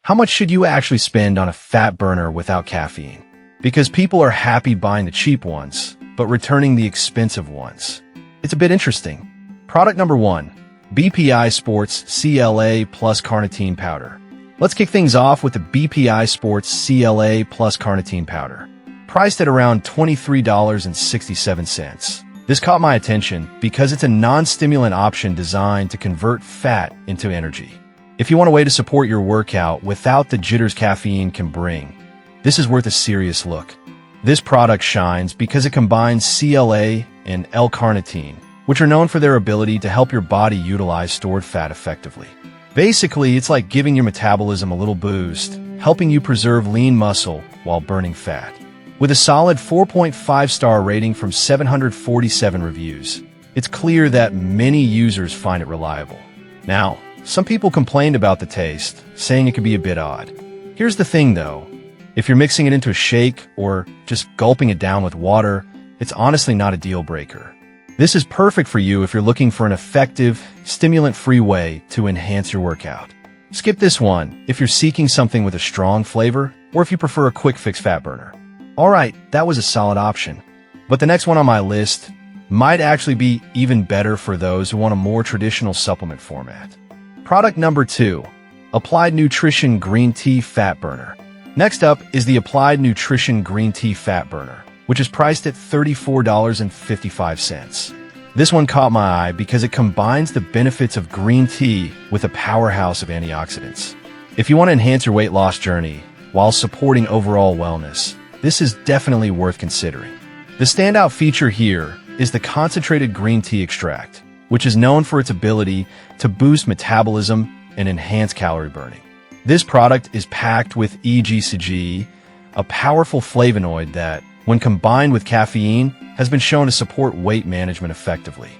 How much should you actually spend on a fat burner without caffeine? Because people are happy buying the cheap ones, but returning the expensive ones. It's a bit interesting. Product number 1, BPI Sports CLA plus carnitine powder. Let's kick things off with the BPI Sports CLA plus carnitine powder. Priced at around $23.67. This caught my attention because it's a non-stimulant option designed to convert fat into energy. If you want a way to support your workout without the jitters caffeine can bring, this is worth a serious look. This product shines because it combines CLA and L-carnitine, which are known for their ability to help your body utilize stored fat effectively. Basically, it's like giving your metabolism a little boost, helping you preserve lean muscle while burning fat. With a solid 4.5-star rating from 747 reviews, it's clear that many users find it reliable. Now, some people complained about the taste, saying it could be a bit odd. Here's the thing though, if you're mixing it into a shake or just gulping it down with water, it's honestly not a deal breaker. This is perfect for you if you're looking for an effective, stimulant-free way to enhance your workout. Skip this one if you're seeking something with a strong flavor or if you prefer a quick fix fat burner. Alright, that was a solid option. But the next one on my list might actually be even better for those who want a more traditional supplement format. Product number 2, Applied Nutrition Green Tea Fat Burner. Next up is the Applied Nutrition Green Tea Fat Burner, which is priced at $34.55. This one caught my eye because it combines the benefits of green tea with a powerhouse of antioxidants. If you want to enhance your weight loss journey while supporting overall wellness, this is definitely worth considering. The standout feature here is the concentrated green tea extract, which is known for its ability to boost metabolism and enhance calorie burning. This product is packed with EGCG, a powerful flavonoid that, when combined with caffeine, has been shown to support weight management effectively.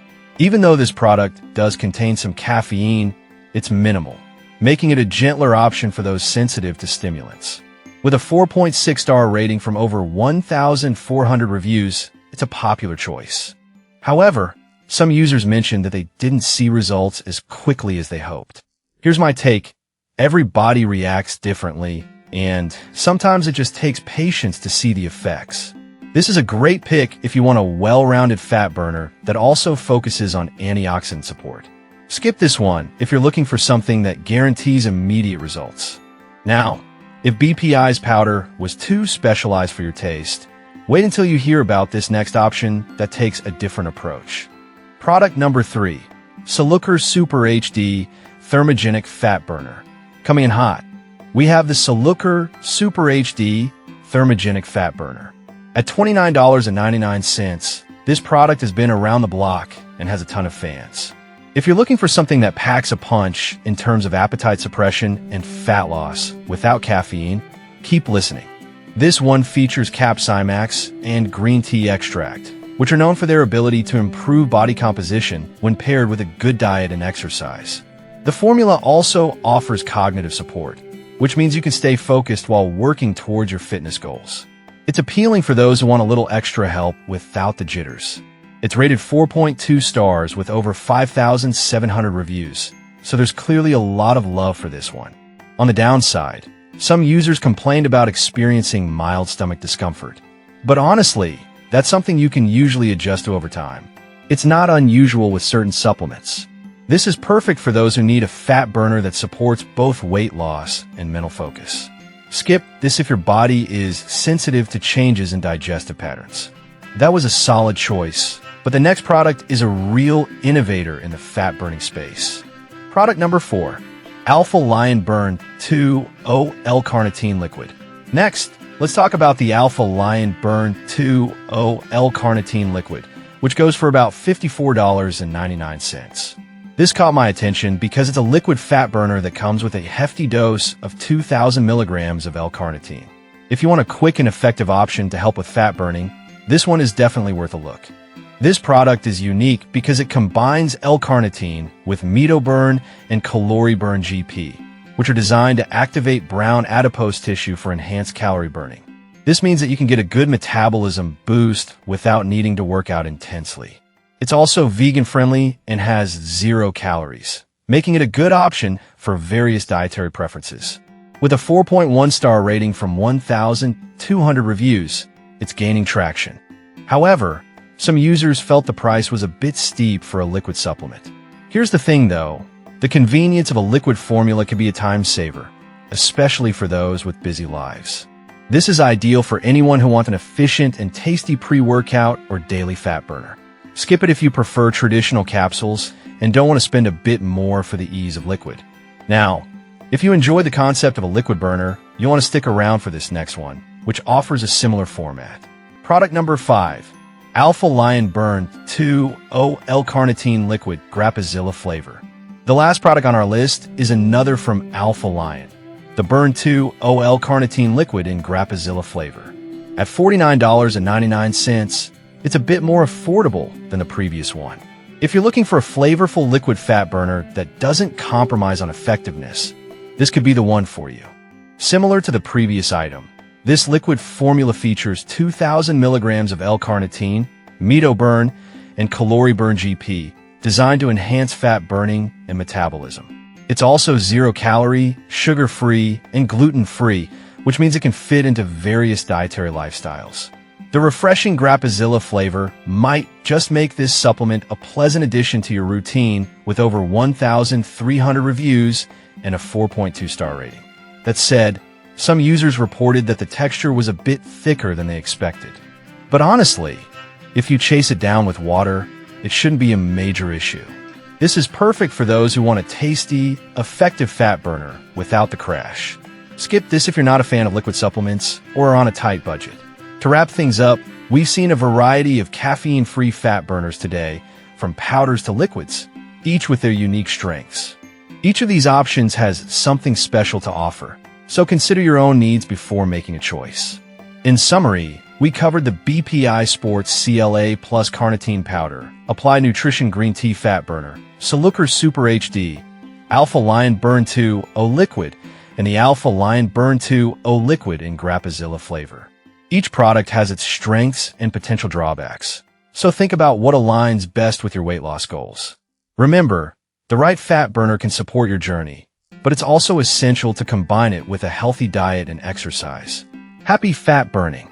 Even though this product does contain some caffeine, it's minimal, making it a gentler option for those sensitive to stimulants. With a 4.6-star rating from over 1,400 reviews, it's a popular choice. However, some users mentioned that they didn't see results as quickly as they hoped. Here's my take. Every body reacts differently, and sometimes it just takes patience to see the effects. This is a great pick if you want a well-rounded fat burner that also focuses on antioxidant support. Skip this one if you're looking for something that guarantees immediate results. Now, if BPI's powder was too specialized for your taste, wait until you hear about this next option that takes a different approach. Product number 3, Salucre Super HD Thermogenic Fat Burner. Coming in hot, we have the Salucre Super HD Thermogenic Fat Burner. At $29.99, this product has been around the block and has a ton of fans. If you're looking for something that packs a punch in terms of appetite suppression and fat loss without caffeine, keep listening. This one features Capsimax and green tea extract, which are known for their ability to improve body composition when paired with a good diet and exercise. The formula also offers cognitive support, which means you can stay focused while working towards your fitness goals. It's appealing for those who want a little extra help without the jitters. It's rated 4.2 stars with over 5,700 reviews, so there's clearly a lot of love for this one. On the downside, some users complained about experiencing mild stomach discomfort. But honestly, that's something you can usually adjust to over time. It's not unusual with certain supplements. This is perfect for those who need a fat burner that supports both weight loss and mental focus. Skip this if your body is sensitive to changes in digestive patterns. That was a solid choice, but the next product is a real innovator in the fat burning space. Product number 4, Alpha Lion Burn 2.0 L-carnitine liquid. Next, let's talk about the Alpha Lion Burn 2.0 L-carnitine liquid, which goes for about $54.99. This caught my attention because it's a liquid fat burner that comes with a hefty dose of 2,000 milligrams of L-carnitine. If you want a quick and effective option to help with fat burning, this one is definitely worth a look. This product is unique because it combines L-carnitine with MitoBurn and CaloriBurn GP, which are designed to activate brown adipose tissue for enhanced calorie burning. This means that you can get a good metabolism boost without needing to work out intensely. It's also vegan-friendly and has 0 calories, making it a good option for various dietary preferences. With a 4.1 star rating from 1,200 reviews, it's gaining traction. However, some users felt the price was a bit steep for a liquid supplement. Here's the thing though, the convenience of a liquid formula can be a time saver, especially for those with busy lives. This is ideal for anyone who wants an efficient and tasty pre-workout or daily fat burner. Skip it if you prefer traditional capsules and don't want to spend a bit more for the ease of liquid. Now, if you enjoy the concept of a liquid burner, you'll want to stick around for this next one, which offers a similar format. Product number 5. Alpha Lion Burn 2.0 L-Carnitine Liquid Grapazilla Flavor. The last product on our list is another from Alpha Lion, the Burn 2.0 L-Carnitine Liquid in Grapazilla flavor. At $49.99, it's a bit more affordable than the previous one. If you're looking for a flavorful liquid fat burner that doesn't compromise on effectiveness, this could be the one for you. Similar to the previous item, this liquid formula features 2,000 milligrams of L-carnitine, Meto Burn, and Calorie Burn GP, designed to enhance fat burning and metabolism. It's also zero-calorie, sugar-free, and gluten-free, which means it can fit into various dietary lifestyles. The refreshing Grapazilla flavor might just make this supplement a pleasant addition to your routine with over 1,300 reviews and a 4.2 star rating. That said, some users reported that the texture was a bit thicker than they expected. But honestly, if you chase it down with water, it shouldn't be a major issue. This is perfect for those who want a tasty, effective fat burner without the crash. Skip this if you're not a fan of liquid supplements or are on a tight budget. To wrap things up, we've seen a variety of caffeine-free fat burners today, from powders to liquids, each with their unique strengths. Each of these options has something special to offer, so consider your own needs before making a choice. In summary, we covered the BPI Sports CLA Plus Carnitine Powder, Apply Nutrition Green Tea Fat Burner, Salooker Super HD, Alpha Lion Burn 2.0 Liquid, and the Alpha Lion Burn 2.0 Liquid in Grapazilla flavor. Each product has its strengths and potential drawbacks, so think about what aligns best with your weight loss goals. Remember, the right fat burner can support your journey, but it's also essential to combine it with a healthy diet and exercise. Happy fat burning!